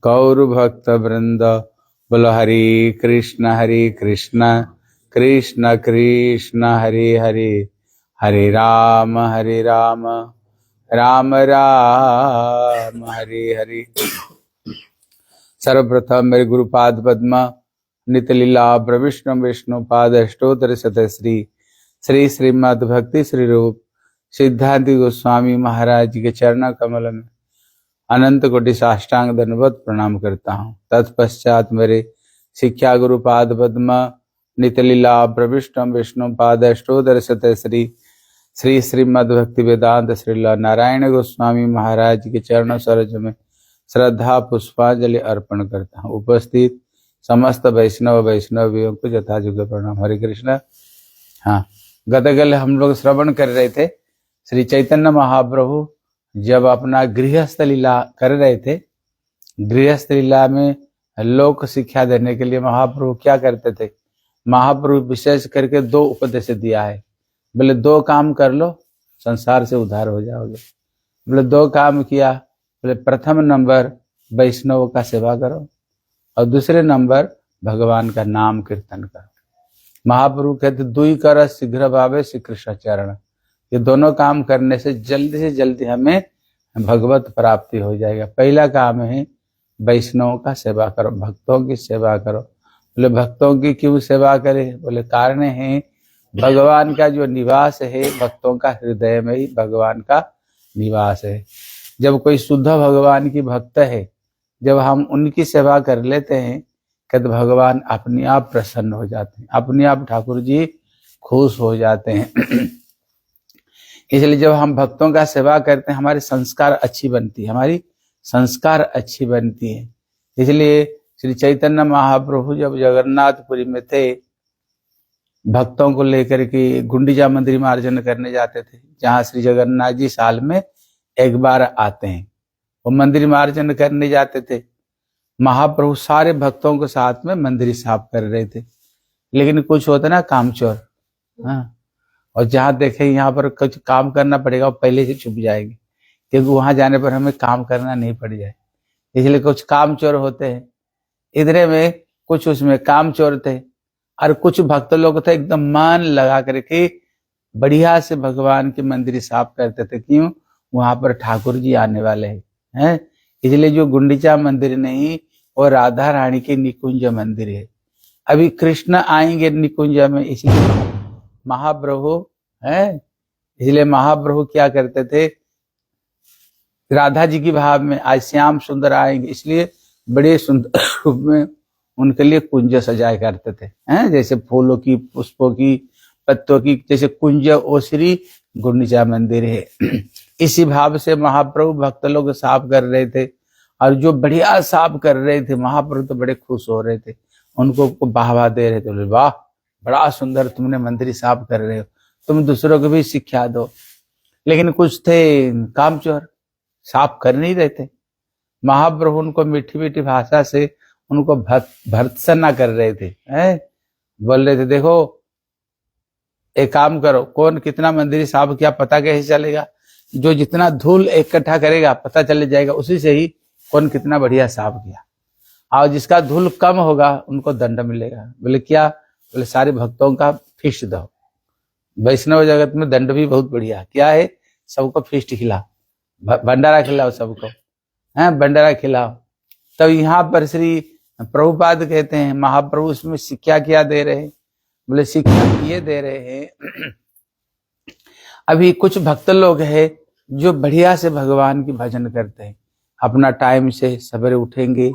गौर भक्त वृंद। बोलो हरे कृष्ण कृष्ण कृष्ण हरे हरे, हरे राम राम राम हरे हरे। सर्वप्रथम मेरे गुरुपाद पद्म नित लीला प्रविष्णु विष्णु पाद अष्टोत्तर शत श्री श्री श्रीमद् भक्ति श्री रूप सिद्धांत गोस्वामी महाराज के चरण कमल में अनंत कोटि साष्टांग दंडवत प्रणाम करता हूँ। तत्पश्चात मेरे शिक्षा गुरुपाद पद्म नित लीला प्रविष्णु विष्णु पाद अष्टोत्तर शत श्री श्री श्रीमद् भक्ति वेदांत श्रील नारायण गोस्वामी महाराज के चरण सरोज में श्रद्धा पुष्पांजलि अर्पण करता हूँ। उपस्थित समस्त वैष्णवियों को यथायोग्य प्रणाम। हरे कृष्ण। हाँ, गतकल हम लोग श्रवण कर रहे थे श्री चैतन्य महाप्रभु जब अपना गृहस्थ लीला कर रहे थे। गृहस्थ लीला में लोक शिक्षा देने के लिए महाप्रभु क्या करते थे? महाप्रभु विशेष करके दो उपदेश दिया है। बोले दो काम कर लो संसार से उद्धार हो जाओगे। बोले दो काम किया। बोले प्रथम नंबर वैष्णव का सेवा करो और दूसरे नंबर भगवान का नाम कीर्तन करो। महाप्रभु कहते दुई कर शीघ्र भावे श्री कृष्ण चरण। ये दोनों काम करने से जल्दी हमें भगवत प्राप्ति हो जाएगा। पहला काम है वैष्णव का सेवा करो, भक्तों की सेवा करो। बोले भक्तों की क्यों सेवा करे? बोले कारण है भगवान का जो निवास है भक्तों का हृदय में ही भगवान का निवास है। जब कोई शुद्ध भगवान की भक्त है, जब हम उनकी सेवा कर लेते हैं तो भगवान अपने आप प्रसन्न हो जाते हैं, अपने आप ठाकुर जी खुश हो जाते हैं। इसलिए जब हम भक्तों का सेवा करते हैं हमारी संस्कार अच्छी बनती है, हमारी संस्कार अच्छी बनती है। इसलिए श्री चैतन्य महाप्रभु जब जगन्नाथपुरी में थे, भक्तों को लेकर के गुंडीचा मंदिर मार्जन करने जाते थे, जहाँ श्री जगन्नाथ जी साल में एक बार आते हैं। वो मंदिर मार्जन करने जाते थे। महाप्रभु सारे भक्तों के साथ में मंदिर साफ कर रहे थे, लेकिन कुछ होता ना कामचोर, हाँ, और जहाँ देखे यहाँ पर कुछ काम करना पड़ेगा वो पहले से छुप जाएंगे, क्योंकि वहां जाने पर हमें काम करना नहीं पड़ जाए। इसलिए कुछ कामचोर होते हैं। इधरे में कुछ उसमें कामचोर थे और कुछ भक्त लोग थे एकदम मन लगा करके बढ़िया से भगवान की मंदिर साफ करते थे। क्यों? वहां पर ठाकुर जी आने वाले हैं। इसलिए जो गुंडीचा मंदिर नहीं, वो राधा रानी के निकुंज मंदिर है। अभी कृष्ण आएंगे निकुंज में, इसलिए महाप्रभु है। इसलिए महाप्रभु क्या करते थे? राधा जी की भाव में आज श्याम सुंदर आएंगे, इसलिए बड़े सुंदर रूप में उनके लिए कुंज सजाया करते थे, हैं? जैसे फूलों की, पुष्पों की, पत्तों की, जैसे कुंज ओसरी गुंडीचा मंदिर है। इसी भाव से महाप्रभु भक्त लोग साफ कर रहे थे, और जो बढ़िया साफ कर रहे थे महाप्रभु तो बड़े खुश हो रहे थे, उनको वाहवा दे रहे थे। बोले वाह, बड़ा सुंदर तुमने मंदिर साफ कर रहे हो, तुम दूसरों को भी शिक्षा दो। लेकिन कुछ थे कामचोर, साफ कर नहीं रहे थे। महाप्रभु उनको मीठी मीठी भाषा से उनको भर्त्सना कर रहे थे, बोल रहे थे देखो एक काम करो, कौन कितना मंदिर साफ किया पता कैसे चलेगा? जो जितना धूल इकट्ठा करेगा पता चल जाएगा, उसी से ही कौन कितना बढ़िया साफ किया। और जिसका धूल कम होगा उनको दंड मिलेगा। बोले क्या? बोले सारे भक्तों का फीस्ट दो। वैष्णव जगत में दंड भी बहुत बढ़िया क्या है, सबको फीस्ट खिलाओ, भंडारा खिलाओ सबको, भंडारा खिलाओ। तब यहाँ पर श्री प्रभुपाद कहते हैं महाप्रभु उसमें शिक्षा क्या दे रहे हैं? बोले शिक्षा ये दे रहे हैं अभी कुछ भक्त लोग हैं जो बढ़िया से भगवान की भजन करते हैं, अपना टाइम से सवेरे उठेंगे,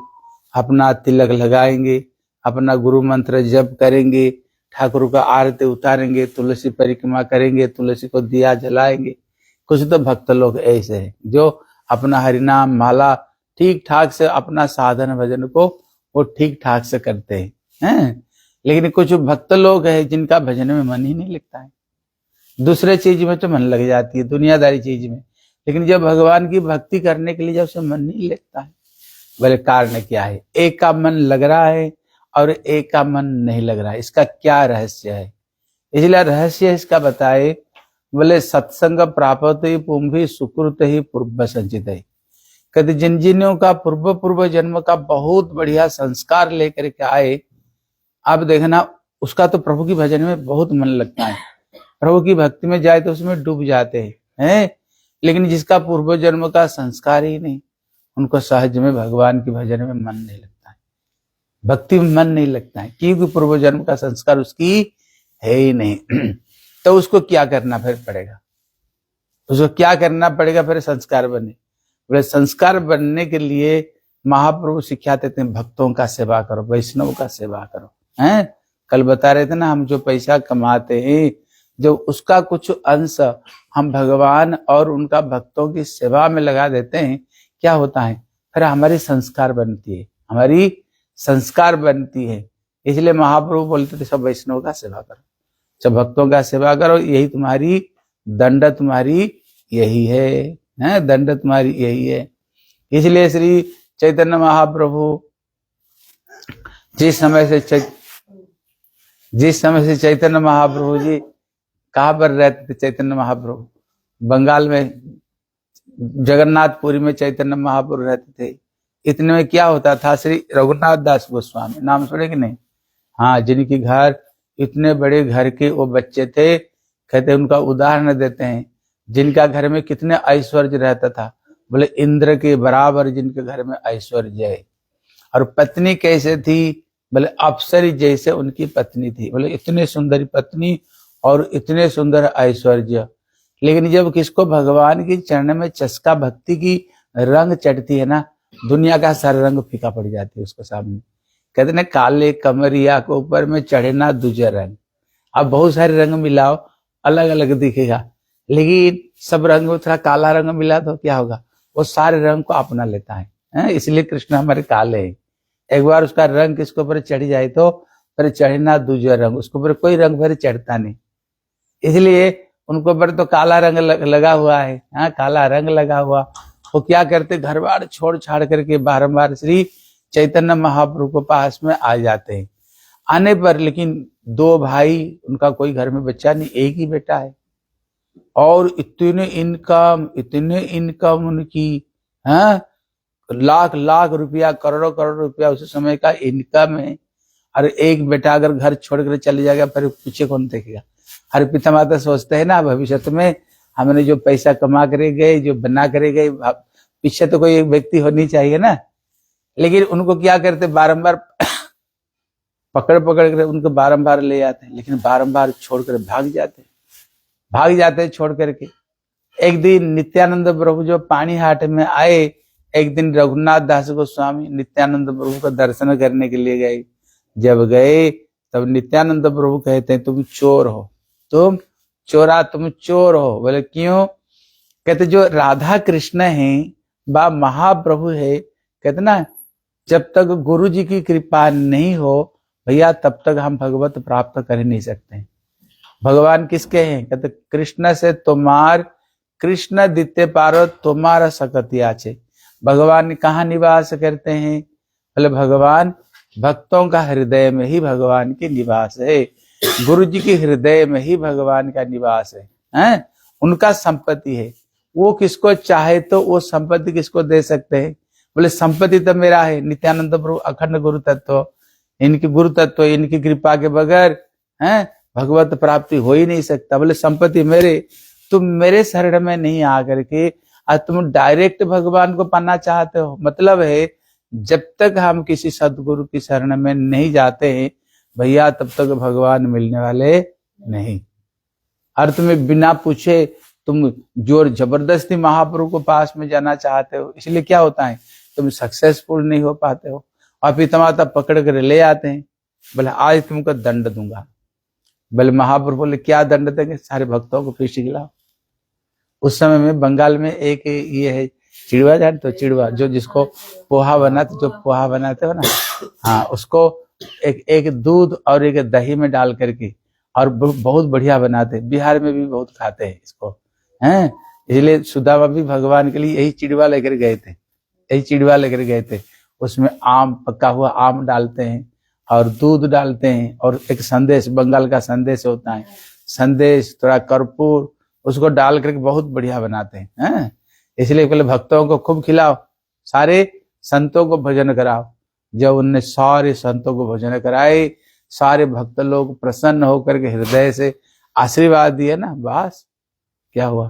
अपना तिलक लगाएंगे, अपना गुरु मंत्र जप करेंगे, ठाकुर का आरती उतारेंगे, तुलसी परिक्रमा करेंगे, तुलसी को दिया जलाएंगे। कुछ तो भक्त लोग ऐसे हैं जो अपना हरिनाम माला ठीक ठाक से अपना साधन भजन को वो ठीक ठाक से करते हैं। लेकिन कुछ भक्त लोग हैं जिनका भजन में मन ही नहीं लगता है, दूसरे चीज में तो मन लग जाती है, दुनियादारी चीज में, लेकिन जब भगवान की भक्ति करने के लिए जब से मन नहीं लगता है। बोले कारण क्या है? एक का मन लग रहा है और एक का मन नहीं लग रहा है, इसका क्या रहस्य है? इसलिए रहस्य इसका बताए। बोले सत्संग प्राप्त ही पुंभी सुकृत ही पूर्व संचित है। कहते जिन जिनों का पूर्व पूर्व जन्म का बहुत बढ़िया संस्कार लेकर के आए, आप देखना उसका तो प्रभु की भजन में बहुत मन लगता है, प्रभु की भक्ति में जाए तो उसमें डूब जाते हैं। लेकिन जिसका पूर्व जन्म का संस्कार ही नहीं, उनको सहज में भगवान की भजन में मन नहीं लगता है, भक्ति में मन नहीं लगता है, क्योंकि पूर्व जन्म का संस्कार उसकी है ही नहीं। तो उसको क्या करना फिर पड़ेगा, उसको क्या करना पड़ेगा फिर संस्कार बने? बोले संस्कार बनने के लिए महाप्रभु सिखा देते हैं, भक्तों का सेवा करो, वैष्णव का सेवा करो। हैं, कल बता रहे थे ना, हम जो पैसा कमाते हैं, जो उसका कुछ अंश हम भगवान और उनका भक्तों की सेवा में लगा देते हैं, क्या होता है फिर हमारी संस्कार बनती है, हमारी संस्कार बनती है। इसलिए महाप्रभु बोलते थे सब वैष्णव का सेवा करो, सब भक्तों का सेवा करो, यही तुम्हारी दंड, तुम्हारी यही है, दंड तुम्हारी यही है। इसलिए श्री चैतन्य महाप्रभु जिस समय से चैतन्य महाप्रभु जी कहाँ पर रहते थे? चैतन्य महाप्रभु बंगाल में जगन्नाथपुरी में चैतन्य महाप्रभु रहते थे। इतने में क्या होता था, श्री रघुनाथ दास गोस्वामी नाम सुने कि नहीं? हाँ, जिनकी घर इतने बड़े घर के वो बच्चे थे, कहते उनका उदाहरण देते हैं, जिनका घर में कितने ऐश्वर्य रहता था, बोले इंद्र के बराबर जिनके घर में ऐश्वर्य है। और पत्नी कैसे थी? बोले अप्सरी जैसे उनकी पत्नी थी, बोले इतने सुंदर पत्नी और इतने सुंदर ऐश्वर्य। लेकिन जब किसको भगवान की चरण में चस्का भक्ति की रंग चढ़ती है ना, दुनिया का सारा रंग फीका पड़ जाती है उसको सामने। कहते ना, काले कमरिया के ऊपर में चढ़े ना दूजे रंग। अब बहुत सारे रंग मिलाओ, अलग अलग दिखेगा, लेकिन सब रंग में थोड़ा काला रंग मिला तो क्या होगा, वो सारे रंग को अपना लेता है। इसलिए कृष्ण हमारे काले हैं। एक बार उसका रंग किसके ऊपर चढ़ जाए तो फिर चढ़े ना दूजे रंग, उसके ऊपर कोई रंग फिर चढ़ता नहीं। इसलिए उनको ऊपर तो काला रंग लगा हुआ है। हाँ, काला रंग लगा हुआ। वो क्या करते, घर बार छोड़ छाड़ करके बारंबार श्री चैतन्य महाप्रभु के पास में आ जाते हैं। आने पर लेकिन दो भाई, उनका कोई घर में बच्चा नहीं, एक ही बेटा है, और इतने इनकम उनकी, हाँ, लाख लाख रुपया, करोड़ों करोड़ रुपया उस समय का इनकम है। और एक बेटा अगर घर छोड़ कर चले जाएगा फिर पीछे कौन देखेगा? हर पिता माता सोचते हैं ना, भविष्य में हमने जो पैसा कमा करे गए, जो बना करे गए, पीछे तो कोई एक व्यक्ति होनी चाहिए ना। लेकिन उनको क्या करते, बारंबार पकड़ कर उनको बारंबार ले आते हैं, लेकिन बारंबार छोड़कर भाग जाते छोड़ करके। एक दिन नित्यानंद प्रभु जो पानी हाट में आए, एक दिन रघुनाथ दास गोस्वामी नित्यानंद प्रभु का दर्शन करने के लिए गए। जब गए तब नित्यानंद प्रभु कहते हैं, तुम चोर हो, तुम चोर हो। बोले क्यों? कहते जो राधा कृष्ण है, बा महाप्रभु है, कहते ना, जब तक गुरु जी की कृपा नहीं हो भैया, तब तक हम भगवत प्राप्त कर ही नहीं सकते। भगवान किसके हैं? कहते कृष्ण से तुम्हार, कृष्ण दिते पारो तुम्हारा सकतिया छे। भगवान कहाँ निवास करते हैं? बोले भगवान भक्तों का हृदय में ही भगवान की निवास है, गुरु जी के हृदय में ही भगवान का निवास है, उनका संपत्ति है। वो किसको चाहे तो वो संपत्ति किसको दे सकते हैं? बोले संपत्ति तो मेरा है। नित्यानंद प्रभु अखंड गुरु तत्व, इनकी गुरु तत्व, इनकी कृपा के बगैर भगवत प्राप्ति हो ही नहीं सकता। बोले संपत्ति मेरे, तुम मेरे शरण में नहीं आकर के आज तुम डायरेक्ट भगवान को पाना चाहते हो। मतलब है जब तक हम किसी सदगुरु की शरण में नहीं जाते हैं भैया, तब तक भगवान मिलने वाले नहीं। और तुम्हें बिना पूछे तुम जोर जबरदस्ती महाप्रभु को पास में जाना चाहते हो, इसलिए क्या होता है, तुम सक्सेसफुल नहीं हो पाते हो। और पिता माता पकड़ कर ले आते हैं, बोले आज तुमको दंड दूंगा। बोले महाप्रभु बोले क्या दंड देंगे? सारे भक्तों को फिर खिलाओ। उस समय में बंगाल में एक ये है चिड़वा, जान तो चिड़वा, जो जिसको पोहा बनाते हो ना, हाँ, उसको एक दूध और एक दही में डाल करके और बहुत बढ़िया बनाते हैं। बिहार में भी बहुत खाते हैं इसको, हैं। इसलिए सुदामा भी भगवान के लिए यही चिड़वा लेकर गए थे। उसमें आम, पका हुआ आम डालते हैं और दूध डालते हैं और एक संदेश, बंगाल का संदेश होता है, संदेश थोड़ा कर्पूर, उसको डाल करके बहुत बढ़िया बनाते हैं। इसलिए पहले भक्तों को खूब खिलाओ, सारे संतों को भजन कराओ। जब उनने सारे संतों को भजन कराए, सारे भक्त लोग प्रसन्न होकर के हृदय से आशीर्वाद दिए ना, बस क्या हुआ,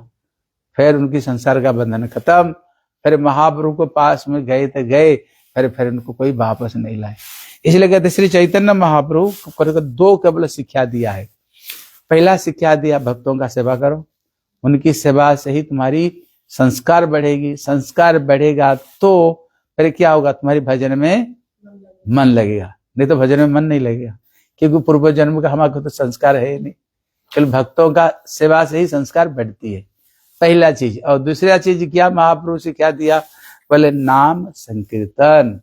फिर उनकी संसार का बंधन खत्म। फिर महाप्रभु को पास में गए तो गए, फिर उनको कोई वापस नहीं लाए। इसलिए कहते श्री चैतन्य महाप्रभु को दो केवल शिक्षा दिया है। पहला शिक्षा दिया भक्तों का सेवा करो, उनकी सेवा से ही तुम्हारी संस्कार बढ़ेगी, संस्कार बढ़ेगा तो फिर क्या होगा, तुम्हारी भजन में मन लगेगा, नहीं तो भजन में मन नहीं लगेगा, क्योंकि पूर्व जन्म का हमारा तो संस्कार है नहीं। केवल भक्तों का सेवा से ही संस्कार बढ़ती है, पहला चीज। और दूसरा चीज क्या महाप्रभु से क्या दिया, बोले नाम संकीर्तन,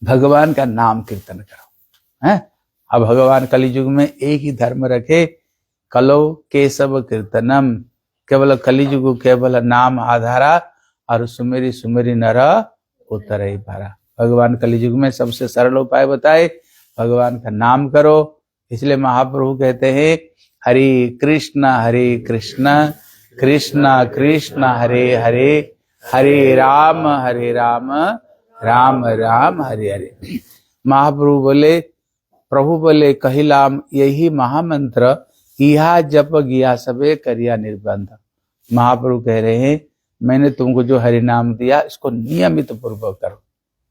भगवान का नाम कीर्तन करो है। अब भगवान कलियुग में एक ही धर्म रखे, कलो केशव कीर्तनम, केवल कलियुग केवल नाम आधारा और सुमेरी सुमेरी नर उतर ही पारा। भगवान कलियुग में सबसे सरल उपाय बताए, भगवान का नाम करो। इसलिए महाप्रभु कहते हैं हरे कृष्ण कृष्ण कृष्ण हरे हरे, हरे राम राम राम हरे हरे। महाप्रभु बोले, प्रभु बोले कहिलाम यही महामंत्र, यह जप गया सबे करिया निर्बंध। महाप्रभु कह रहे हैं मैंने तुमको जो हरि नाम दिया इसको नियमित पूर्वक करो,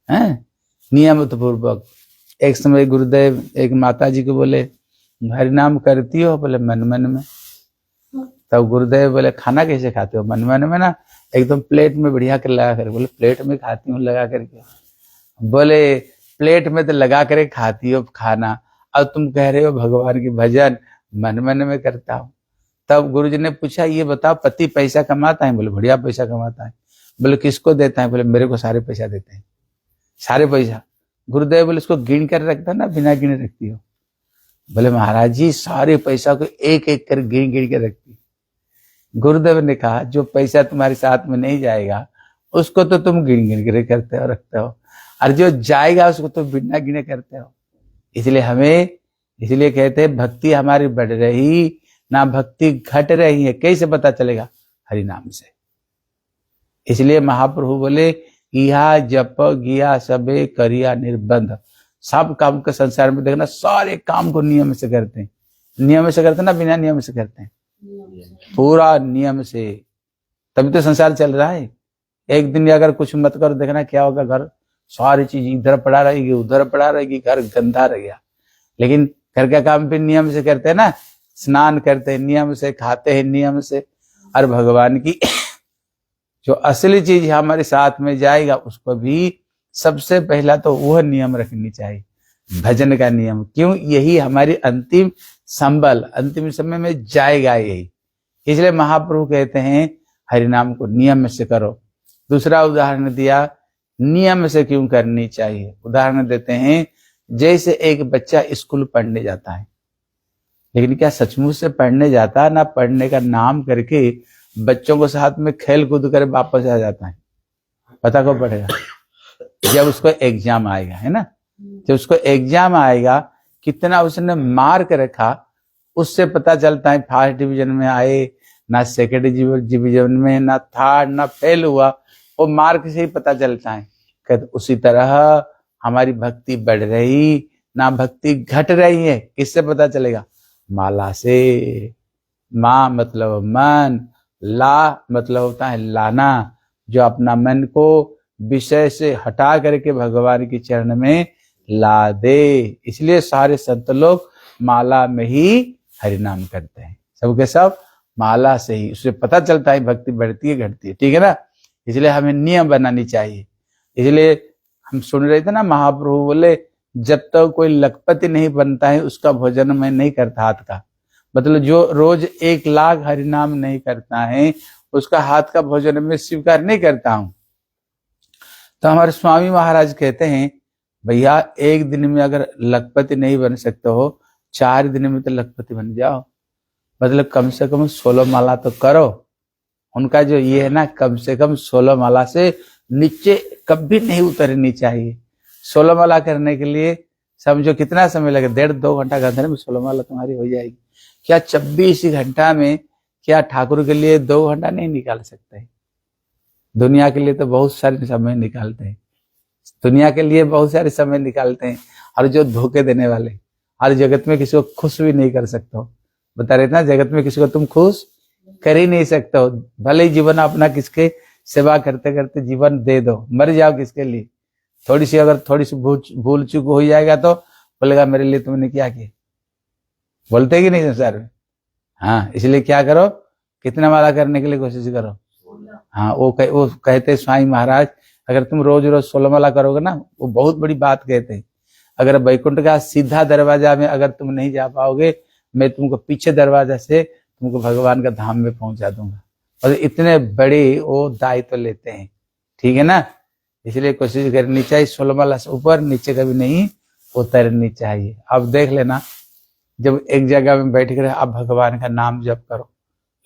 हैं नियमित पूर्वक। एक समय गुरुदेव एक माता जी को बोले हरि नाम करती हो, बोले मन मन में। तब गुरुदेव बोले खाना कैसे खाते हो, मन मन में ना, एकदम प्लेट में बढ़िया कर लगा कर। बोले प्लेट में खाती हूँ लगा करके। बोले प्लेट में तो लगा कर खाती हो खाना, अब तुम कह रहे हो भगवान की भजन मन मन में करता हूँ। तब गुरुजी ने पूछा ये बताओ पति पैसा कमाता है, बोले बढ़िया पैसा कमाता है। बोले किसको देता है, बोले मेरे को सारे पैसा देते हैं, सारे पैसा। गुरुदेव बोले इसको गिन कर रखता ना, बिना गिने रखती हो। बोले महाराज जी सारे पैसा को एक एक कर गिन गिन के रखती। गुरुदेव ने कहा जो पैसा तुम्हारे साथ में नहीं जाएगा उसको तो तुम गिन गिन के करते हो रखते हो, और जो जाएगा उसको तो बिना गिने करते हो। इसलिए कहते हैं भक्ति हमारी बढ़ रही ना भक्ति घट रही है, कैसे पता चलेगा, हरि नाम से। इसलिए महाप्रभु बोले यह जप गया सबे करिया निर्बंध। सब काम के संसार में देखना सारे काम को नियम से करते हैं, नियम से करते ना बिना नियम से करते हैं, पूरा नियम से, तभी तो संसार चल रहा है। एक दिन अगर कुछ मत करो देखना क्या होगा, घर सारी चीज इधर पड़ा रहेगी उधर पड़ा रहेगी, घर गंदा रह गया। लेकिन घर का काम भी नियम से करते हैं ना, स्नान करते हैं नियम से, खाते हैं नियम से, और भगवान की जो असली चीज हमारे साथ में जाएगा उसको भी सबसे पहला तो वह नियम रखनी चाहिए, भजन का नियम। क्यों, यही हमारी अंतिम संबल, अंतिम समय में जाएगा यही। इसलिए महाप्रभु कहते हैं हरि नाम को नियम से करो। दूसरा उदाहरण दिया नियम से क्यों करनी चाहिए, उदाहरण देते हैं जैसे एक बच्चा स्कूल पढ़ने जाता है, लेकिन क्या सचमुच से पढ़ने जाता है, ना पढ़ने का नाम करके बच्चों को साथ में खेल कूद कर वापस आ जाता है। पता कब पड़ेगा, जब उसको एग्जाम आएगा, है ना, जब उसको एग्जाम आएगा कितना उसने मार्क रखा उससे पता चलता है। फर्स्ट डिवीजन में आए ना, सेकेंड डिवीजन में ना, थर्ड ना, फेल हुआ, वो मार्क से ही पता चलता है। कहते उसी तरह हमारी भक्ति बढ़ रही ना भक्ति घट रही है, किससे पता चलेगा, माला से। माँ मतलब मन, ला मतलब होता है लाना, जो अपना मन को विषय से हटा करके भगवान के चरण में ला दे। इसलिए सारे संत लोग माला में ही हरि नाम करते हैं, सबके सब माला से ही, उससे पता चलता है भक्ति बढ़ती है घटती है, ठीक है ना। इसलिए हमें नियम बनानी चाहिए। इसलिए हम सुन रहे थे ना, महाप्रभु बोले जब तक कोई लखपति नहीं बनता है उसका भोजन मैं नहीं करता हाथ का। मतलब जो रोज 1 लाख हरि नाम नहीं करता है उसका हाथ का भोजन मैं स्वीकार नहीं करता हूं। तो हमारे स्वामी महाराज कहते हैं भैया एक दिन में अगर लखपति नहीं बन सकते हो, 4 दिन में तो लखपति बन जाओ। मतलब कम से कम 16 माला तो करो। उनका जो ये है ना, कम से कम 16 माला से नीचे कभी नहीं उतरनी चाहिए। 16 माला करने के लिए समझो कितना समय लगे, 1.5-2 घंटा के अंदर में 16 माला तुम्हारी हो जाएगी। क्या 24 घंटा में क्या ठाकुर के लिए 2 घंटा नहीं निकाल सकते? दुनिया के लिए तो बहुत सारे समय निकालते हैं, दुनिया के लिए बहुत सारे समय निकालते हैं, और जो धोखे देने वाले, हर जगत में किसी को खुश भी नहीं कर सकते हो। बता रहे ना, जगत में किसी को तुम खुश कर ही नहीं सकते हो। भले ही जीवन अपना किसके सेवा करते करते जीवन दे दो, मर जाओ किसके लिए। थोड़ी सी अगर थोड़ी सी भूल चूक हो जाएगा तो बोलेगा मेरे लिए तुमने क्या किया, बोलते कि नहीं संसार में। हाँ, इसलिए क्या करो, कितना माला करने के लिए कोशिश करो। हाँ, वो कहते स्वामी महाराज, अगर तुम रोज रोज 16 माला करोगे ना, वो बहुत बड़ी बात कहते हैं। अगर वैकुंठ का सीधा दरवाजा में अगर तुम नहीं जा पाओगे, मैं तुमको पीछे दरवाजा से तुमको भगवान का धाम में पहुंचा दूंगा। और इतने बड़े वो दायित्व लेते हैं, ठीक है ना। इसलिए कोशिश करनी चाहिए 16 माला से ऊपर नीचे कभी नहीं उतरनी चाहिए। अब देख लेना, जब एक जगह में बैठ कर आप भगवान का नाम जप करो,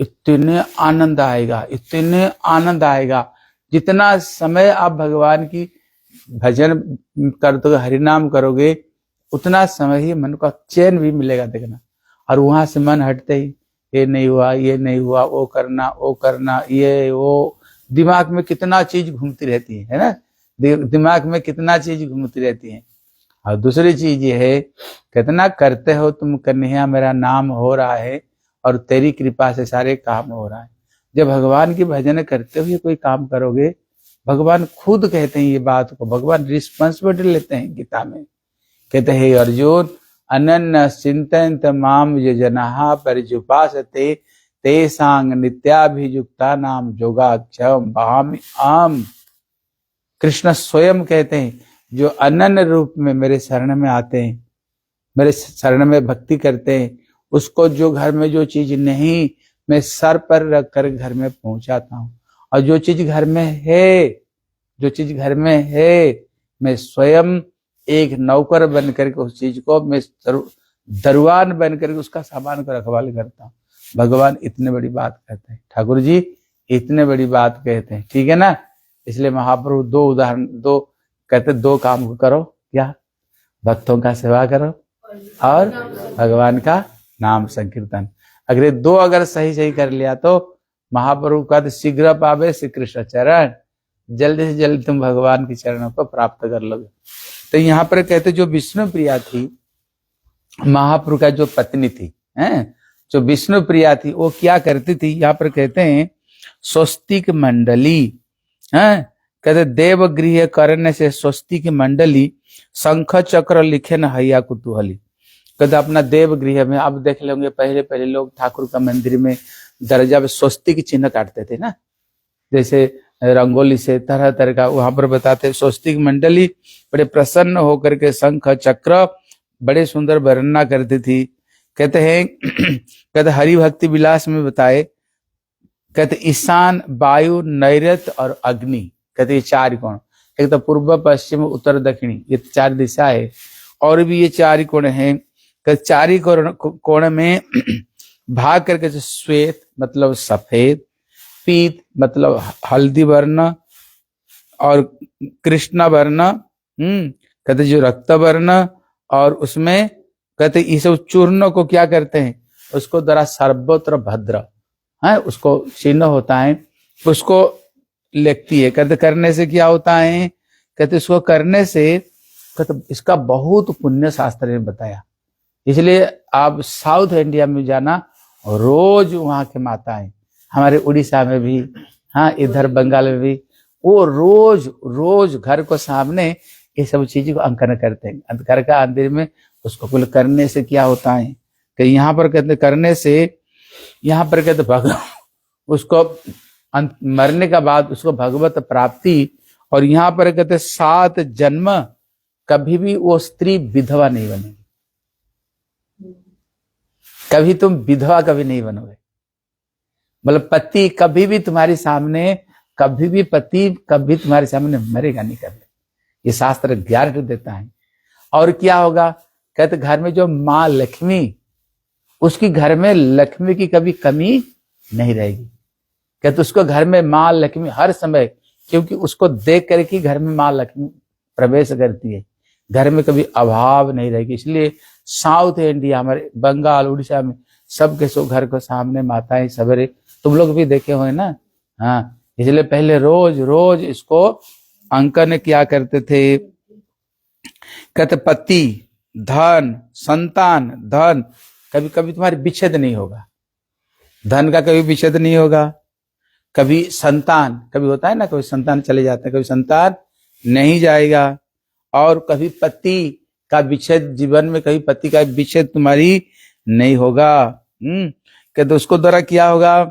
इतने आनंद आएगा, इतने आनंद आएगा। जितना समय आप भगवान की भजन करते हरिनाम करोगे, उतना समय ही मन का चैन भी मिलेगा देखना। और वहां से मन हटते ही ये नहीं हुआ, ये नहीं हुआ, वो करना, ये वो, दिमाग में कितना चीज घूमती रहती है ना, दिमाग में कितना चीज घूमती रहती है। और दूसरी चीज ये है, कितना करते हो तुम कन्हैया, मेरा नाम हो रहा है और तेरी कृपा से सारे काम हो रहा है। जब भगवान की भजन करते हुए कोई काम करोगे, भगवान खुद कहते हैं ये बात को, भगवान रिस्पॉन्सिबिलिटी लेते हैं गीता में। कहते हैं अर्जुन अनन्य चिंतयन्त माम ये जनाः परिजुपासते तेषां नित्याभियुक्ता नाम योगाक्षम वहामि अहम्। कृष्ण स्वयं कहते हैं जो अनन्य रूप में मेरे शरण में आते हैं, मेरे शरण में भक्ति करते हैं, उसको जो घर में जो चीज नहीं, मैं सर पर रख कर घर में पहुंचाता हूँ। और जो चीज घर में है, जो चीज घर में है, मैं स्वयं एक नौकर बन करके उस चीज को, मैं दरवान बन करके उसका सामान को रखवाली करता हूँ। भगवान इतने बड़ी बात कहते हैं, ठाकुर जी इतने बड़ी बात कहते हैं, ठीक है ना। इसलिए महाप्रभु दो उदाहरण, दो कहते, दो काम करो, क्या, भक्तों का सेवा करो और भगवान का नाम संकीर्तन। अगर दो अगर सही कर लिया तो महाप्रभु का शीघ्र पावे श्री कृष्ण चरण, जल्दी से जल्दी तुम भगवान के चरणों को प्राप्त कर लोगे। तो यहाँ पर कहते जो विष्णु प्रिया थी, महाप्रभु का जो पत्नी थी, जो विष्णु प्रिया थी, वो क्या करती थी, यहाँ पर कहते हैं स्वस्तिक मंडली, कहते देवगृह करने से स्वस्तिक मंडली शंख चक्र लिखे न हैया कुतूहली। कहते अपना देवगृह में, आप देख लेंगे पहले लोग ठाकुर का मंदिर में दरजा में स्वस्तिक चिन्ह काटते थे ना, जैसे रंगोली से तरह तरह का। वहां पर बताते स्वस्तिक मंडली बड़े प्रसन्न होकर के शंख चक्र बड़े सुंदर वर्णना करती थी। कहते हैं कहते हरि भक्ति विलास में बताए, कहते ईशान, वायु, नैऋत्य और अग्नि, कहते ये चार कोण, एक तो पूर्व पश्चिम उत्तर दक्षिणी, ये चार दिशा है। और भी ये चार कोण हैं, कहते चारी कोण में भाग करके श्वेत मतलब सफेद, पीत मतलब हल्दी वर्ण, और कृष्ण वर्ण, कहते जो रक्त वर्ण, और उसमें कहते इस चूर्ण को क्या करते हैं, उसको जरा सर्वत्र भद्र है, उसको चिन्ह होता है, उसको लिखती है। कहते करने से क्या होता है, कहते इसको करने से, कहते इसका बहुत पुण्य शास्त्र ने बताया। इसलिए आप साउथ इंडिया में जाना, रोज वहां के माताएं, हमारे उड़ीसा में भी, हाँ इधर बंगाल में भी, वो रोज घर को सामने ये सब चीज को अंकन करते हैं। घर का अंदर में उसको कुल करने से क्या होता है कि यहाँ पर कहते करने से, यहाँ पर कहते भगवान उसको मरने का बाद उसको भगवत प्राप्ति। और यहाँ पर कहते 7 जन्म कभी भी वो स्त्री विधवा नहीं बनेगी, कभी तुम विधवा कभी नहीं बनोगे। मतलब पति कभी भी तुम्हारे सामने, कभी भी पति कभी तुम्हारे सामने मरेगा नहीं कभी, ये शास्त्र गारंटी देता है। और क्या होगा, कहते घर में जो माँ लक्ष्मी, उसकी घर में लक्ष्मी की कभी कमी नहीं रहेगी। कहते उसको घर में माँ लक्ष्मी हर समय, क्योंकि उसको देख करके घर में माँ लक्ष्मी प्रवेश करती है, घर में कभी अभाव नहीं रहेगी। इसलिए साउथ इंडिया, हमारे बंगाल उड़ीसा में सबके सो घर को सामने माताएं सवेरे, तुम लोग भी देखे हुए ना, हाँ इसलिए पहले रोज रोज इसको अंकन किया करते थे। कहते पति, धन, संतान, धन कभी कभी तुम्हारी विच्छेद नहीं होगा, धन का कभी विच्छेद नहीं होगा, कभी संतान, कभी होता है ना, कभी संतान चले जाते हैं, कभी संतान नहीं जाएगा, और कभी पति का विच्छेद, जीवन में कभी पति का विच्छेद तुम्हारी नहीं होगा। कहते उसको द्वारा क्या होगा,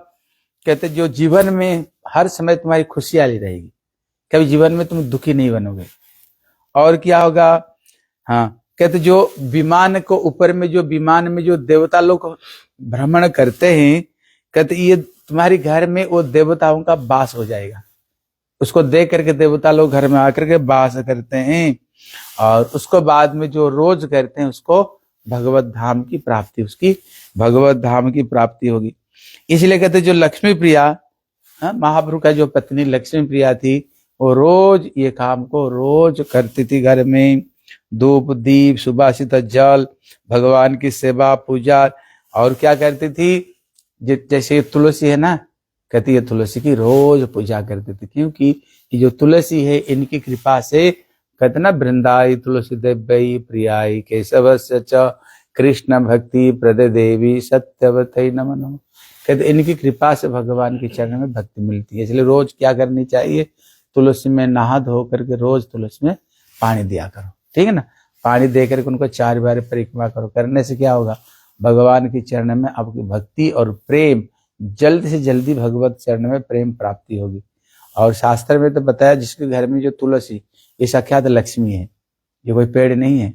कहते जो जीवन में हर समय तुम्हारी खुशहाली रहेगी, कभी जीवन में तुम दुखी नहीं बनोगे। और क्या होगा, हाँ कहते जो विमान को ऊपर में, जो विमान में जो देवता लोग भ्रमण करते हैं, कहते ये तुम्हारे घर में वो देवताओं का वास हो जाएगा, उसको देख करके देवता लोग घर में आकर के वास करते हैं, और उसको बाद में जो रोज करते हैं उसको भगवत धाम की प्राप्ति, उसकी भगवत धाम की प्राप्ति होगी। इसलिए कहते जो लक्ष्मी प्रिया, महाप्रभु का जो पत्नी लक्ष्मी प्रिया थी, वो रोज ये काम को रोज करती थी, घर में धूप दीप सुभाषित जल, भगवान की सेवा पूजा, और क्या करती थी, जैसे तुलसी है ना, कहती है तुलसी की रोज पूजा करती थी, क्योंकि ये जो तुलसी है इनकी कृपा से, कहते ना वृंदाई तुलसी देव्यई प्रियाई केशवस्य च कृष्ण भक्ति प्रद देवी सत्यवतई नमः। कहते इनकी कृपा से भगवान के चरण में भक्ति मिलती है, इसलिए रोज क्या करनी चाहिए, तुलसी में नहा धो करके रोज तुलसी में पानी दिया करो, ठीक है ना, पानी दे करके उनको 4 बार परिक्रमा करो। करने से क्या होगा, भगवान के चरण में आपकी भक्ति और प्रेम, जल्द से जल्दी भगवत चरण में प्रेम प्राप्ति होगी। और शास्त्र में तो बताया जिसके घर में जो तुलसी, ये साक्षात लक्ष्मी है, ये कोई पेड़ नहीं है।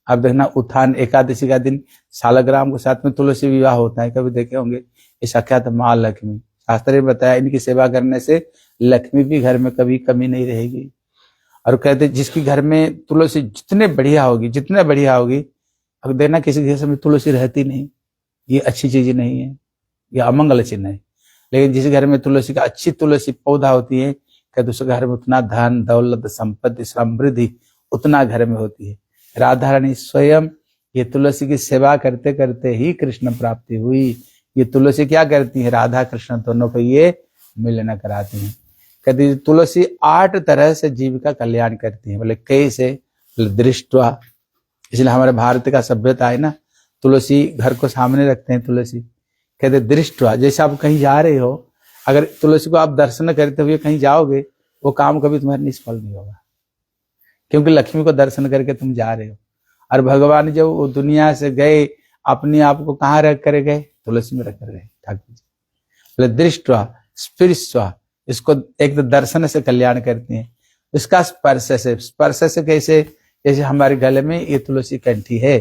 अब देखना उत्थान एकादशी का दिन सालग्राम के साथ में तुलसी विवाह होता है, कभी देखे होंगे, ये साक्षात माँ लक्ष्मी। शास्त्र में बताया इनकी सेवा करने से लक्ष्मी भी घर में कभी कमी नहीं रहेगी। और कहते जिसकी घर में तुलसी जितने बढ़िया होगी, अब देखना किसी घर में तुलसी रहती नहीं, ये अच्छी चीज नहीं है, ये अमंगल चिन्ह है। लेकिन जिस घर में तुलसी का अच्छी तुलसी पौधा होती है, कहते उस घर में उतना धन दौलत संपत्ति समृद्धि उतना घर में होती है। राधा रानी स्वयं ये तुलसी की सेवा करते करते ही कृष्ण प्राप्ति हुई। ये तुलसी क्या करती है, राधा कृष्ण दोनों को ये मिलन कराती है। कहती तुलसी 8 तरह से जीव का कल्याण करती है। बोले कैसे, दृष्टवा, इसलिए हमारे भारत का सभ्यता है ना, तुलसी घर को सामने रखते हैं तुलसी। कहते दृष्टवा, जैसे आप कहीं जा रहे हो, अगर तुलसी को आप दर्शन करते हुए कहीं जाओगे, वो काम कभी तुम्हारा निष्फल नहीं होगा, क्योंकि लक्ष्मी को दर्शन करके तुम जा रहे हो। और भगवान जब वो दुनिया से गए, अपने आप को कहाँ रख कर गए, तुलसी में रख कर गए ठाकुर जी। बोले दृष्टवा स्पर्शवा, इसको एक दर्शन से कल्याण करते हैं, इसका स्पर्श से कैसे, जैसे हमारे गले में ये तुलसी कंठी है,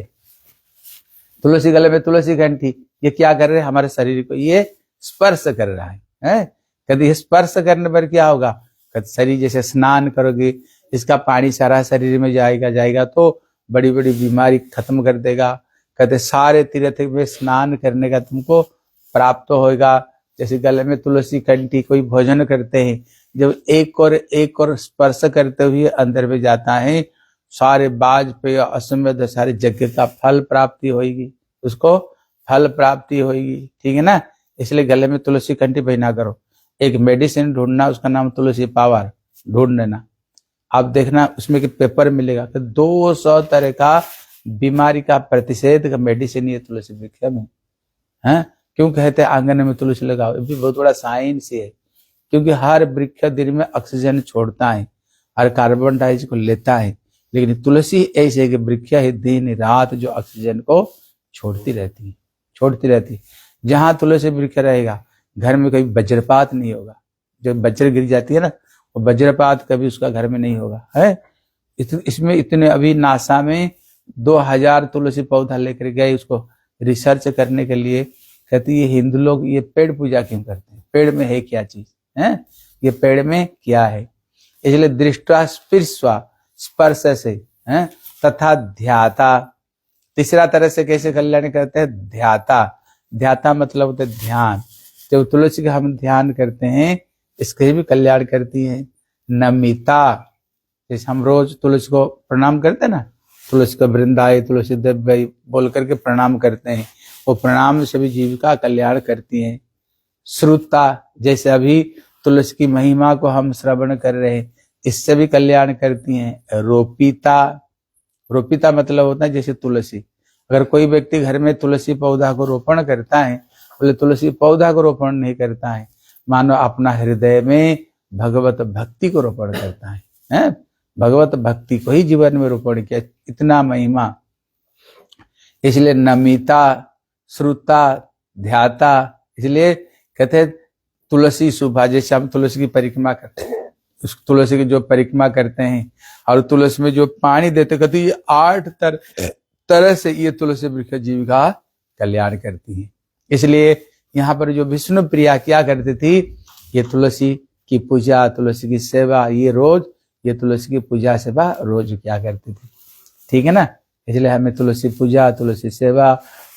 तुलसी गले में तुलसी कंठी, ये क्या कर रहे हैं, हमारे शरीर को ये स्पर्श कर रहा है। कभी स्पर्श करने पर क्या होगा, कभी शरीर जैसे स्नान करोगे, इसका पानी सारा शरीर में जाएगा तो बड़ी बड़ी बीमारी खत्म कर देगा। कहते सारे तीर्थ में स्नान करने का तुमको प्राप्त होगा। जैसे गले में तुलसी कंठी, कोई भोजन करते हैं, जब एक और स्पर्श करते हुए अंदर में जाता है, सारे वाजपेय अश्वमेध सारे यज्ञ का फल प्राप्ति होगी, उसको फल प्राप्ति होगी, ठीक है ना। इसलिए गले में तुलसी कंठी पहना करो। एक मेडिसिन ढूंढना, उसका नाम तुलसी पावर ढूंढ लेना, आप देखना उसमें कि पेपर मिलेगा कि 200 तरह का बीमारी का प्रतिषेध का मेडिसिन ये तुलसी वृक्ष में है। क्यों कहते हैं आंगन में तुलसी लगाओ, ये भी बहुत बड़ा साइंस है, क्योंकि हर वृक्ष दिन में ऑक्सीजन छोड़ता है और कार्बन डाइऑक्साइड को लेता है, लेकिन तुलसी ऐसे कि वृक्ष है दिन रात जो ऑक्सीजन को छोड़ती रहती है। जहां तुलसी वृक्ष रहेगा घर में कभी वज्रपात नहीं होगा। जब वज्र गिर जाती है ना, वो वज्रपात कभी उसका घर में नहीं होगा है। इसमें इतने अभी नासा में 2000 तुलसी पौधा लेकर गए उसको रिसर्च करने के लिए। कहती है हिंदू लोग ये पेड़ पूजा क्यों करते हैं, पेड़ में है क्या चीज है, ये पेड़ में क्या है। इसलिए दृष्टा स्पर्शवा, स्पर्श से है, तथा ध्याता, तीसरा तरह से कैसे कल्याण करते हैं, ध्याता मतलब होता है ध्यान। जब तुलसी का हम ध्यान करते हैं इसके भी कल्याण करती है। नमिता, जैसे हम रोज तुलसी को प्रणाम करते हैं ना, तुलसी को वृंदाई तुलसी देव्यई बोल करके प्रणाम करते हैं, वो प्रणाम से भी जीव का कल्याण करती है। श्रुता, जैसे अभी तुलसी की महिमा को हम श्रवण कर रहे हैं, इससे भी कल्याण करती हैं। रोपिता, रोपिता मतलब होता है जैसे तुलसी। अगर कोई व्यक्ति घर में तुलसी पौधा को रोपण करता है, बोले तुलसी पौधा को रोपण नहीं करता है, मानो अपना हृदय में भगवत भक्ति को रोपण करता है, हैं? भगवत भक्ति को ही जीवन में रोपण किया, इतना महिमा। इसलिए नमिता, श्रुता, ध्याता, इसलिए कहते हैं तुलसी शुभा। जैसे हम तुलसी की परिक्रमा करते हैं, उस तुलसी की जो परिक्रमा करते हैं और तुलसी में जो पानी देते, कहते ये 8 तरह से ये तुलसी वृक्ष जीव का कल्याण करती है। इसलिए यहाँ पर जो विष्णु प्रिया क्या करती थी, ये तुलसी की पूजा, तुलसी की सेवा, ये रोज ये तुलसी की पूजा सेवा रोज क्या करती थी, ठीक है ना। इसलिए हमें तुलसी पूजा, तुलसी सेवा,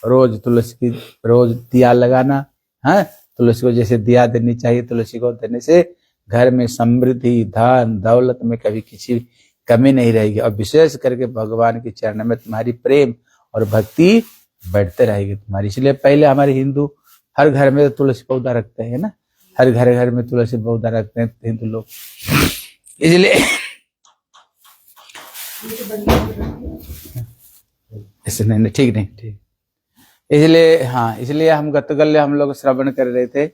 रोज तुलसी की रोज दिया लगाना, हाँ, तुलसी को जैसे दिया देनी चाहिए, तुलसी को देने से घर में समृद्धि, धन दौलत में कभी किसी कमी नहीं रहेगी। और विशेष करके भगवान के चरण में तुम्हारी प्रेम और भक्ति बढ़ते रहेगी तुम्हारी। इसलिए पहले हमारे हिंदू हर घर में तुलसी पौधा रखते हैं ना, हर घर घर में तुलसी पौधा रखते हैं हिंदू लोग। इसलिए नहीं, ठीक नहीं, ठीक। इसलिए हाँ, इसलिए हम गतगल्य हम लोग श्रवण कर रहे थे।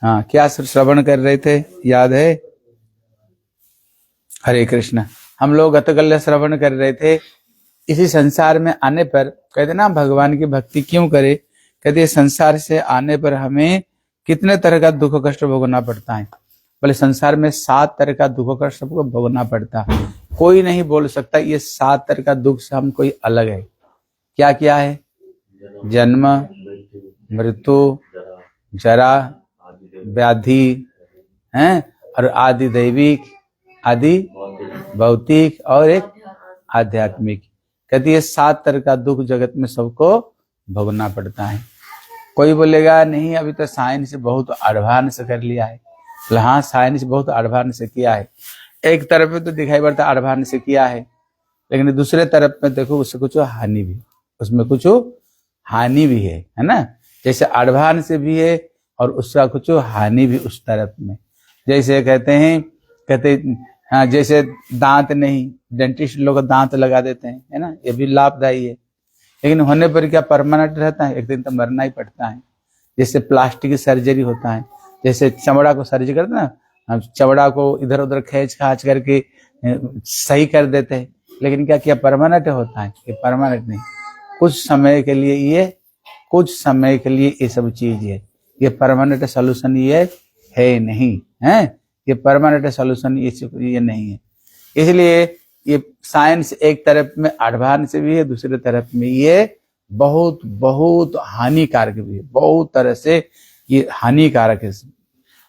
हाँ, क्या श्रवण कर रहे थे, याद है? हरे कृष्ण। हम लोग गतगल्य श्रवण कर रहे थे। इसी संसार में आने पर कहते ना भगवान की भक्ति क्यों करे, कहते संसार से आने पर हमें कितने तरह का दुख कष्ट भोगना पड़ता है। बोले संसार में 7 तरह का दुख कष्ट सबको भोगना पड़ता है। कोई नहीं बोल सकता ये 7 तरह का दुख से हम कोई अलग है। क्या क्या है? जन्म, मृत्यु, जरा, व्याधि, हैं, और आदि दैविक, आदि भौतिक, और एक आध्यात्मिक। कहती है 7 तरह का दुख जगत में सबको भोगना पड़ता है। कोई बोलेगा नहीं अभी तो साइंस बहुत एडवांस कर लिया है। हाँ, साइंस बहुत एडवांस किया है, एक तरफ में तो दिखाई पड़ता एडवांस किया है, लेकिन दूसरे तरफ में देखो उससे कुछ हानि भी, उसमें कुछ हानि भी है ना। जैसे एडवांस भी है और उसका कुछ हानि भी उस तरफ में। जैसे कहते हाँ, जैसे दांत नहीं, डेंटिस्ट लोग दांत लगा देते हैं, है ना, ये भी लाभदायी है, लेकिन होने पर क्या परमानेंट रहता है, एक दिन तो मरना ही पड़ता है। जैसे प्लास्टिक सर्जरी होता है, जैसे चमड़ा को सर्जरी करते हैं ना, चमड़ा को इधर उधर खींच खाच करके सही कर देते हैं, लेकिन क्या किया परमानेंट होता है? ये परमानेंट नहीं, कुछ समय के लिए ये सब चीज है। ये परमानेंट सोल्यूशन ये है नहीं है, ये परमानेंट सोल्यूशन ये नहीं है। इसलिए ये साइंस एक तरफ में एडवांस भी है, दूसरे तरफ में ये बहुत बहुत हानिकारक भी है, बहुत तरह से ये हानिकारक है।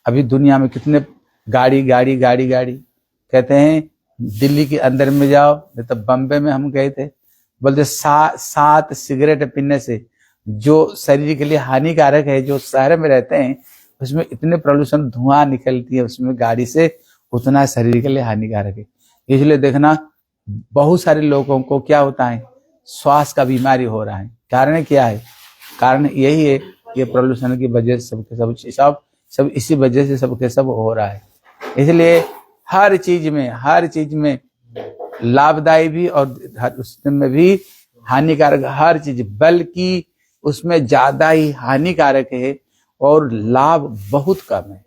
अभी दुनिया में कितने गाड़ी कहते हैं, दिल्ली के अंदर में जाओ, नहीं तो बम्बे में हम गए थे, बोलते 7 सिगरेट पीने से जो शरीर के लिए हानिकारक है, जो शहर में रहते हैं उसमें इतने प्रदूषण धुआं निकलती है उसमें गाड़ी से, उतना शरीर के लिए हानिकारक है। इसलिए देखना बहुत सारे लोगों को क्या होता है, श्वास का बीमारी हो रहा है। कारण क्या है? कारण यही है, ये प्रदूषण की वजह से सब इसी वजह से सबके सब हो रहा है। इसलिए हर चीज में लाभदायी भी और उसमें भी हानिकारक, हर चीज, बल्कि उसमें ज्यादा ही हानिकारक है और लाभ बहुत कम है।